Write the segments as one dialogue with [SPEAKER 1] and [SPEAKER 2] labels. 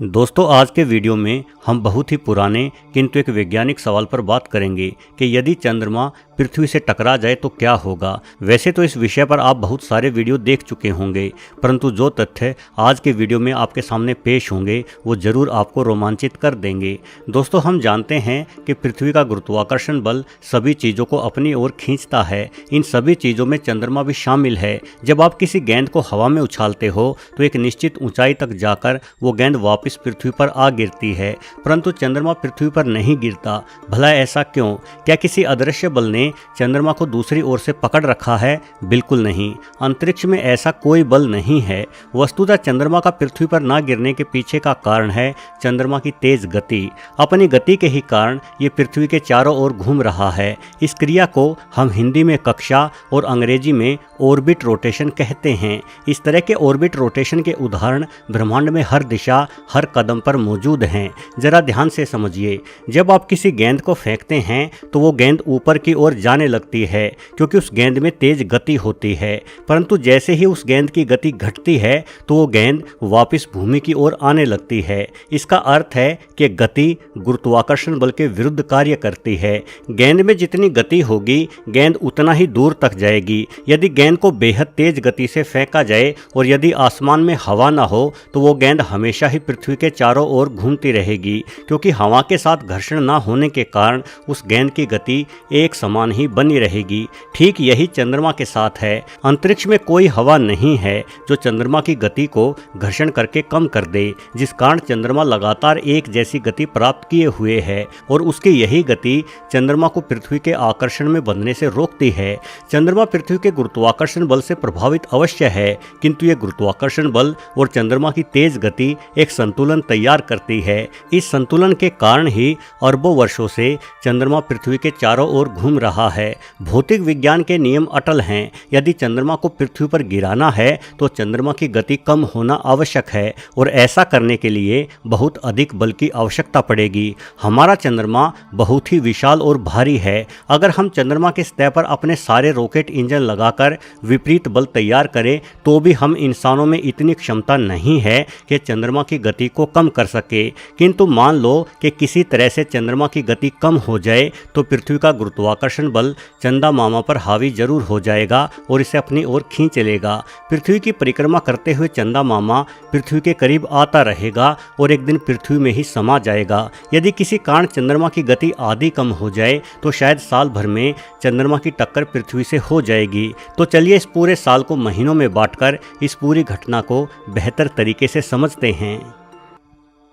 [SPEAKER 1] दोस्तों, आज के वीडियो में हम बहुत ही पुराने किंतु एक वैज्ञानिक सवाल पर बात करेंगे कि यदि चंद्रमा पृथ्वी से टकरा जाए तो क्या होगा। वैसे तो इस विषय पर आप बहुत सारे वीडियो देख चुके होंगे, परंतु जो तथ्य आज के वीडियो में आपके सामने पेश होंगे वो जरूर आपको रोमांचित कर देंगे। दोस्तों, हम जानते हैं कि पृथ्वी का गुरुत्वाकर्षण बल सभी चीज़ों को अपनी ओर खींचता है। इन सभी चीज़ों में चंद्रमा भी शामिल है। जब आप किसी गेंद को हवा में उछालते हो तो एक निश्चित ऊंचाई तक जाकर वो गेंद वापस पृथ्वी पर आ गिरती है, परंतु चंद्रमा पृथ्वी पर नहीं गिरता। भला ऐसा क्यों? क्या किसी अदृश्य बल ने चंद्रमा को दूसरी ओर से पकड़ रखा है? बिल्कुल नहीं। अंतरिक्ष में ऐसा कोई बल नहीं है। वस्तुतः चंद्रमा का पृथ्वी पर ना गिरने के पीछे का कारण है चंद्रमा की तेज गति। अपनी गति के ही कारण ये पृथ्वी के चारों ओर घूम रहा है। इस क्रिया को हम हिंदी में कक्षा और अंग्रेजी में ऑर्बिट रोटेशन कहते हैं। इस तरह के ऑर्बिट रोटेशन के उदाहरण ब्रह्मांड में हर दिशा हर कदम पर मौजूद हैं। जरा ध्यान से समझिए। जब आप किसी गेंद को फेंकते हैं तो वो गेंद ऊपर की ओर जाने लगती है क्योंकि उस गेंद में तेज गति होती है, परंतु जैसे ही उस गेंद की गति घटती है तो वो गेंद वापस भूमि की ओर आने लगती है। इसका अर्थ है कि गति गुरुत्वाकर्षण बल के विरुद्ध कार्य करती है। गेंद में जितनी गति होगी गेंद उतना ही दूर तक जाएगी। यदि गेंद को बेहद तेज गति से फेंका जाए और यदि आसमान में हवा ना हो तो वो गेंद हमेशा ही पृथ्वी के चारों ओर घूमती रहेगी, क्योंकि हवा के साथ घर्षण ना होने के कारण उस गेंद की गति एक समान ही बनी रहेगी। ठीक यही चंद्रमा के साथ है। अंतरिक्ष में कोई हवा नहीं है जो चंद्रमा की गति को घर्षण करके कम कर दे, जिस कारण चंद्रमा लगातार एक जैसी गति प्राप्त किए हुए है और उसकी यही गति चंद्रमा को पृथ्वी के आकर्षण में बंधने से रोकती है। चंद्रमा पृथ्वी के गुरुत्वाकर्षण बल से प्रभावित अवश्य है, किंतु ये गुरुत्वाकर्षण बल और चंद्रमा की तेज गति एक संतुलन तैयार करती है। इस संतुलन के कारण ही अरबों वर्षों से चंद्रमा पृथ्वी के चारों ओर घूम रहा है। भौतिक विज्ञान के नियम अटल हैं। यदि चंद्रमा को पृथ्वी पर गिराना है तो चंद्रमा की गति कम होना आवश्यक है और ऐसा करने के लिए बहुत अधिक बल की आवश्यकता पड़ेगी। हमारा चंद्रमा बहुत ही विशाल और भारी है। अगर हम चंद्रमा के सतह पर अपने सारे रॉकेट इंजन लगाकर विपरीत बल तैयार करें तो भी हम इंसानों में इतनी क्षमता नहीं है कि चंद्रमा की गति को कम कर सके। किंतु मान लो कि किसी तरह से चंद्रमा की गति कम हो जाए तो पृथ्वी का गुरुत्वाकर्षण बल चंदा मामा पर हावी जरूर हो जाएगा और इसे अपनी ओर खींच लेगा। पृथ्वी की परिक्रमा करते हुए चंदा मामा पृथ्वी के करीब आता रहेगा और एक दिन पृथ्वी में ही समा जाएगा। यदि किसी कारण चंद्रमा की गति आधी कम हो जाए तो शायद साल भर में चंद्रमा की टक्कर पृथ्वी से हो जाएगी। तो चलिए इस पूरे साल को महीनों में बांटकर इस पूरी घटना को बेहतर तरीके से समझते हैं।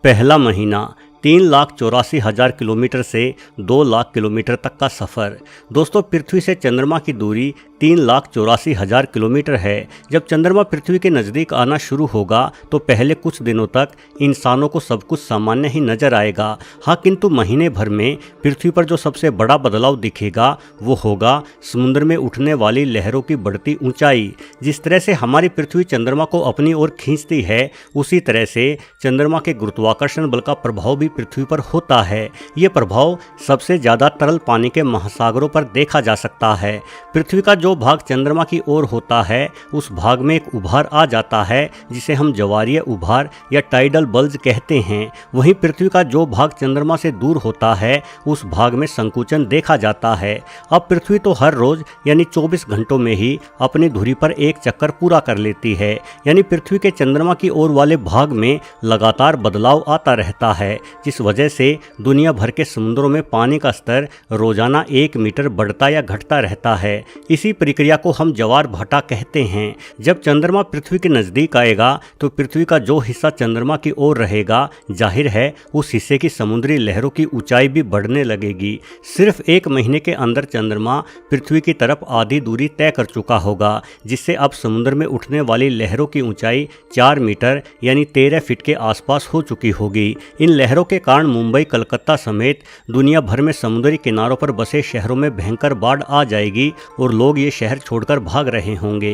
[SPEAKER 1] पहला महीना 3,84,000 किलोमीटर से 2 लाख किलोमीटर तक का सफ़र। दोस्तों, पृथ्वी से चंद्रमा की दूरी 3,84,000 किलोमीटर है। जब चंद्रमा पृथ्वी के नज़दीक आना शुरू होगा तो पहले कुछ दिनों तक इंसानों को सब कुछ सामान्य ही नजर आएगा। हाँ, किंतु महीने भर में पृथ्वी पर जो सबसे बड़ा बदलाव दिखेगा वो होगा समुद्र में उठने वाली लहरों की बढ़ती ऊंचाई। जिस तरह से हमारी पृथ्वी चंद्रमा को अपनी ओर खींचती है, उसी तरह से चंद्रमा के गुरुत्वाकर्षण बल का प्रभाव भी पृथ्वी पर होता है। ये प्रभाव सबसे ज़्यादा तरल पानी के महासागरों पर देखा जा सकता है। पृथ्वी का जो भाग चंद्रमा की ओर होता है उस भाग में एक उभार आ जाता है जिसे हम ज्वारीय उभार या टाइडल बल्ज कहते हैं। वहीं पृथ्वी का जो भाग चंद्रमा से दूर होता है उस भाग में संकुचन देखा जाता है। अब पृथ्वी तो हर रोज यानी 24 घंटों में ही अपनी धुरी पर एक चक्कर पूरा कर लेती है, यानी पृथ्वी के चंद्रमा की ओर वाले भाग में लगातार बदलाव आता रहता है, जिस वजह से दुनिया भर के समुद्रों में पानी का स्तर रोजाना 1 मीटर बढ़ता या घटता रहता है। इसी प्रक्रिया को हम ज्वार भाटा कहते हैं। जब चंद्रमा पृथ्वी के नज़दीक आएगा तो पृथ्वी का जो हिस्सा चंद्रमा की ओर रहेगा, जाहिर है उस हिस्से की समुद्री लहरों की ऊंचाई भी बढ़ने लगेगी। सिर्फ 1 महीने के अंदर चंद्रमा पृथ्वी की तरफ आधी दूरी तय कर चुका होगा, जिससे अब समुद्र में उठने वाली लहरों की ऊंचाई 4 मीटर यानी 13 फीट के आसपास हो चुकी होगी। इन लहरों के कारण मुंबई, कलकत्ता समेत दुनिया भर में समुद्री किनारों पर बसे शहरों में भयंकर बाढ़ आ जाएगी और लोग ये शहर छोड़कर भाग रहे होंगे।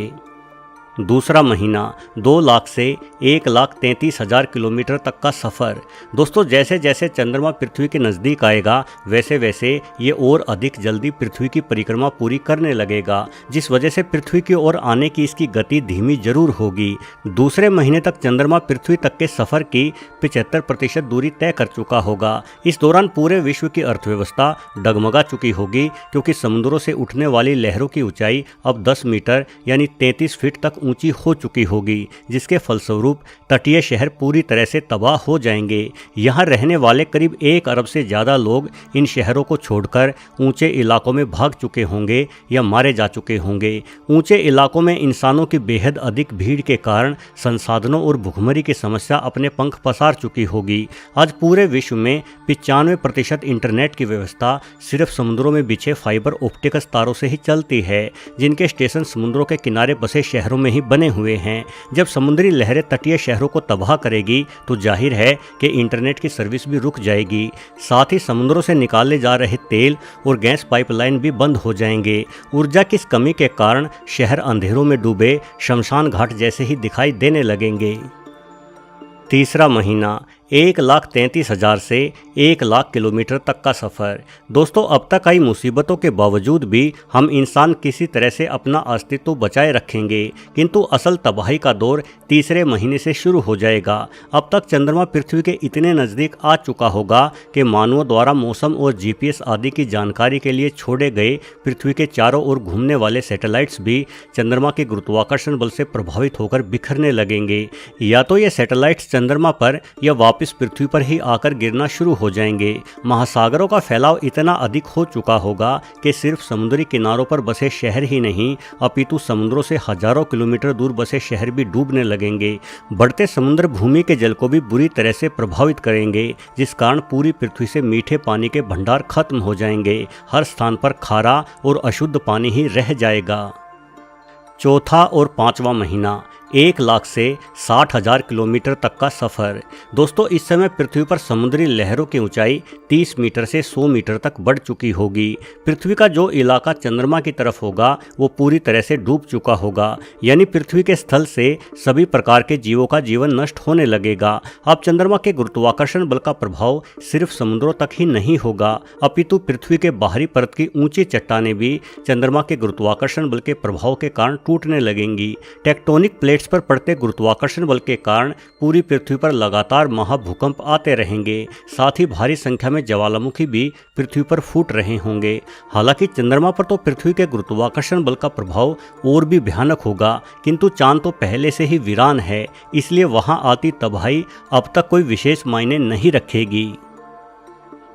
[SPEAKER 1] दूसरा महीना 2 लाख से 1,33,000 किलोमीटर तक का सफ़र। दोस्तों जैसे जैसे चंद्रमा पृथ्वी के नज़दीक आएगा वैसे वैसे ये और अधिक जल्दी पृथ्वी की परिक्रमा पूरी करने लगेगा, जिस वजह से पृथ्वी की ओर आने की इसकी गति धीमी जरूर होगी। दूसरे महीने तक चंद्रमा पृथ्वी तक के सफ़र की 75% दूरी तय कर चुका होगा। इस दौरान पूरे विश्व की अर्थव्यवस्था डगमगा चुकी होगी, क्योंकि समुद्रों से उठने वाली लहरों की ऊंचाई अब 10 मीटर यानी 33 फीट तक ऊंची हो चुकी होगी, जिसके फलस्वरूप तटीय शहर पूरी तरह से तबाह हो जाएंगे। यहाँ रहने वाले करीब 1 अरब से ज़्यादा लोग इन शहरों को छोड़कर ऊंचे इलाकों में भाग चुके होंगे या मारे जा चुके होंगे। ऊंचे इलाकों में इंसानों की बेहद अधिक भीड़ के कारण संसाधनों और भुखमरी की समस्या अपने पंख पसार चुकी होगी। आज पूरे विश्व में 95% इंटरनेट की व्यवस्था सिर्फ समुद्रों में बिछे फाइबर ऑप्टिक्स तारों से ही चलती है, जिनके स्टेशन समुद्रों के किनारे बसे शहरों में ही बने हुए हैं। जब समुद्री लहरें तटीय शहरों को तबाह करेगी तो जाहिर है कि इंटरनेट की सर्विस भी रुक जाएगी। साथ ही समुद्रों से निकाले जा रहे तेल और गैस पाइपलाइन भी बंद हो जाएंगे। ऊर्जा की कमी के कारण शहर अंधेरों में डूबे शमशान घाट जैसे ही दिखाई देने लगेंगे। तीसरा महीना 1,33,000 से 1 लाख किलोमीटर तक का सफ़र। दोस्तों अब तक आई मुसीबतों के बावजूद भी हम इंसान किसी तरह से अपना अस्तित्व बचाए रखेंगे, किंतु असल तबाही का दौर तीसरे महीने से शुरू हो जाएगा। अब तक चंद्रमा पृथ्वी के इतने नज़दीक आ चुका होगा कि मानवों द्वारा मौसम और GPS आदि की जानकारी के लिए छोड़े गए पृथ्वी के चारों ओर घूमने वाले सैटेलाइट्स भी चंद्रमा के गुरुत्वाकर्षण बल से प्रभावित होकर बिखरने लगेंगे। या तो ये सैटेलाइट्स चंद्रमा पर या वापस पृथ्वी पर ही आकर गिरना शुरू हो जाएंगे। महासागरों का फैलाव इतना अधिक हो चुका होगा कि सिर्फ समुद्री किनारों पर बसे शहर ही नहीं, अपितु समुद्रों से हजारों किलोमीटर दूर बसे शहर भी डूबने लगेंगे। बढ़ते समुद्र भूमि के जल को भी बुरी तरह से प्रभावित करेंगे, जिस कारण पूरी पृथ्वी से मीठे पानी के भंडार खत्म हो जाएंगे। हर स्थान पर खारा और अशुद्ध पानी ही रह जाएगा। चौथा और पांचवा महीना 1 लाख से 60,000 किलोमीटर तक का सफ़र। दोस्तों इस समय पृथ्वी पर समुद्री लहरों की ऊंचाई 30 मीटर से 100 मीटर तक बढ़ चुकी होगी। पृथ्वी का जो इलाका चंद्रमा की तरफ होगा वो पूरी तरह से डूब चुका होगा, यानी पृथ्वी के स्थल से सभी प्रकार के जीवों का जीवन नष्ट होने लगेगा। अब चंद्रमा के गुरुत्वाकर्षण बल का प्रभाव सिर्फ समुद्रों तक ही नहीं होगा, अपितु पृथ्वी के बाहरी परत की ऊंची चट्टानें भी चंद्रमा के गुरुत्वाकर्षण बल के प्रभाव के कारण टूटने लगेंगी। टेक्टोनिक प्लेट्स पर पड़ते गुरुत्वाकर्षण बल के कारण पूरी पृथ्वी पर लगातार महाभूकंप आते रहेंगे। साथ ही भारी संख्या में ज्वालामुखी भी पृथ्वी पर फूट रहे होंगे। हालांकि चंद्रमा पर तो पृथ्वी के गुरुत्वाकर्षण बल का प्रभाव और भी भयानक होगा, किंतु चांद तो पहले से ही वीरान है, इसलिए वहां आती तबाही अब तक कोई विशेष मायने नहीं रखेगी।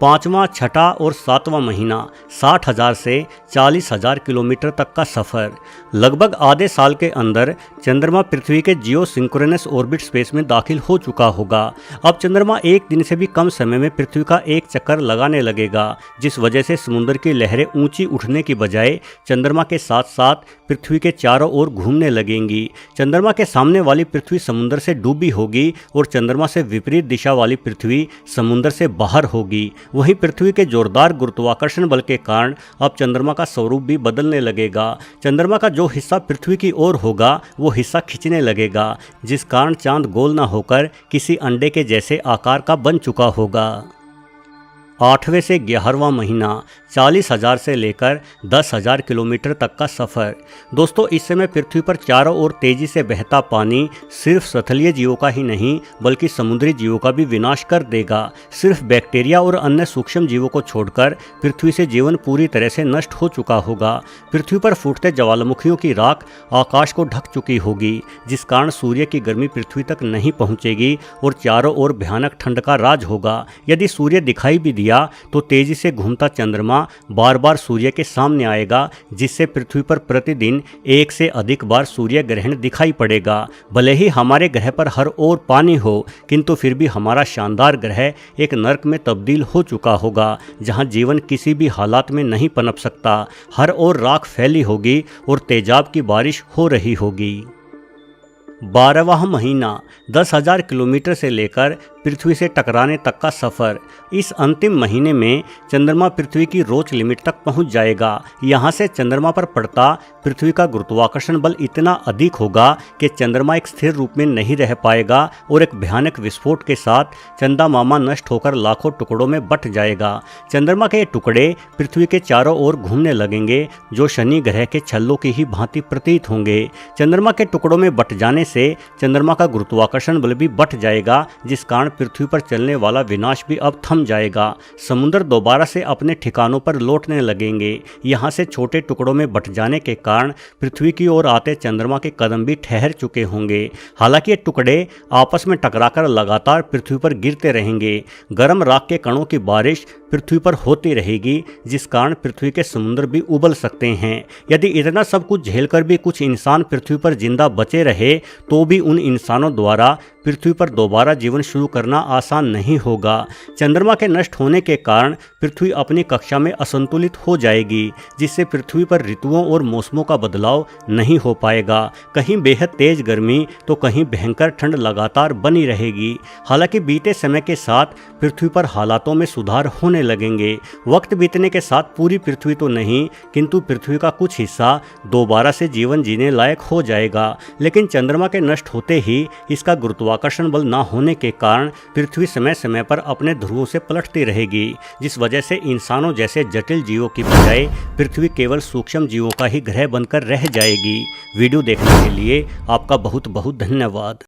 [SPEAKER 1] पाँचवा, छठा और सातवां महीना 60,000 से 40,000 किलोमीटर तक का सफ़र। लगभग आधे साल के अंदर चंद्रमा पृथ्वी के जियो सिंक्रोनस ऑर्बिट स्पेस में दाखिल हो चुका होगा। अब चंद्रमा एक दिन से भी कम समय में पृथ्वी का एक चक्कर लगाने लगेगा, जिस वजह से समुद्र की लहरें ऊंची उठने की बजाय चंद्रमा के साथ साथ पृथ्वी के चारों ओर घूमने लगेंगी। चंद्रमा के सामने वाली पृथ्वी समुद्र से डूबी होगी और चंद्रमा से विपरीत दिशा वाली पृथ्वी समुद्र से बाहर होगी। वहीं पृथ्वी के जोरदार गुरुत्वाकर्षण बल के कारण अब चंद्रमा का स्वरूप भी बदलने लगेगा। चंद्रमा का जो हिस्सा पृथ्वी की ओर होगा वो हिस्सा खिंचने लगेगा, जिस कारण चांद गोल न होकर किसी अंडे के जैसे आकार का बन चुका होगा। 8वें से 11वां महीना 40,000 से लेकर 10,000 किलोमीटर तक का सफ़र। दोस्तों इस समय पृथ्वी पर चारों ओर तेजी से बहता पानी सिर्फ स्थलीय जीवों का ही नहीं बल्कि समुद्री जीवों का भी विनाश कर देगा। सिर्फ बैक्टीरिया और अन्य सूक्ष्म जीवों को छोड़कर पृथ्वी से जीवन पूरी तरह से नष्ट हो चुका होगा। पृथ्वी पर फूटते ज्वालामुखियों की राख आकाश को ढक चुकी होगी, जिस कारण सूर्य की गर्मी पृथ्वी तक नहीं पहुँचेगी और चारों ओर भयानक ठंड का राज होगा। यदि सूर्य दिखाई भी तो तेजी से घूमता चंद्रमा बार बार सूर्य के सामने आएगा, जिससे पृथ्वी पर प्रतिदिन 1 से अधिक बार सूर्य ग्रहण दिखाई पड़ेगा। भले ही हमारे ग्रह पर हर ओर पानी हो, किंतु फिर भी हमारा शानदार ग्रह एक नर्क में तब्दील हो चुका होगा, जहां जीवन किसी भी हालात में नहीं पनप सकता। हर ओर राख फैली होगी और तेजाब की बारिश हो रही होगी। 12वां महीना 10,000 किलोमीटर से लेकर पृथ्वी से टकराने तक का सफर। इस अंतिम महीने में चंद्रमा पृथ्वी की रोच लिमिट तक पहुंच जाएगा। यहाँ से चंद्रमा पर पड़ता पृथ्वी का गुरुत्वाकर्षण बल इतना अधिक होगा कि चंद्रमा एक स्थिर रूप में नहीं रह पाएगा और एक भयानक विस्फोट के साथ चंदा मामा नष्ट होकर लाखों टुकड़ों में बंट जाएगा। चंद्रमा के ये टुकड़े पृथ्वी के चारों ओर घूमने लगेंगे, जो शनि ग्रह के छल्लों की ही भांति प्रतीत होंगे। चंद्रमा के टुकड़ों में बंट जाने से चंद्रमा का गुरुत्वाकर्षण बल भी बढ़ जाएगा, जिस कारण पृथ्वी पर चलने वाला विनाश भी अब थम जाएगा। समुद्र दोबारा से अपने ठिकानों पर लौटने लगेंगे। यहाँ से छोटे टुकड़ों में बंट जाने के कारण पृथ्वी की ओर आते चंद्रमा के कदम भी ठहर चुके होंगे। हालांकि ये टुकड़े आपस में टकराकर लगातार पृथ्वी पर गिरते रहेंगे। गर्म राख के कणों की बारिश पृथ्वी पर होती रहेगी, जिस कारण पृथ्वी के समुद्र भी उबल सकते हैं। यदि इतना सब कुछ झेलकर भी कुछ इंसान पृथ्वी पर जिंदा बचे रहे, तो भी उन इंसानों द्वारा पृथ्वी पर दोबारा जीवन शुरू करना आसान नहीं होगा। चंद्रमा के नष्ट होने के कारण पृथ्वी अपनी कक्षा में असंतुलित हो जाएगी, जिससे पृथ्वी पर ऋतुओं और मौसमों का बदलाव नहीं हो पाएगा। कहीं बेहद तेज गर्मी तो कहीं भयंकर ठंड लगातार बनी रहेगी। हालांकि बीते समय के साथ पृथ्वी पर हालातों में सुधार होने लगेंगे। वक्त बीतने के साथ पूरी पृथ्वी तो नहीं, किंतु पृथ्वी का कुछ हिस्सा दोबारा से जीवन जीने लायक हो जाएगा। लेकिन चंद्रमा के नष्ट होते ही इसका गुरुत्वाकर्षण बल न होने के कारण पृथ्वी समय समय पर अपने ध्रुवों से पलटती रहेगी, जिस वजह से इंसानों जैसे जटिल जीवों की बजाय पृथ्वी केवल सूक्ष्म जीवों का ही ग्रह बनकर रह जाएगी। वीडियो देखने के लिए आपका बहुत बहुत धन्यवाद।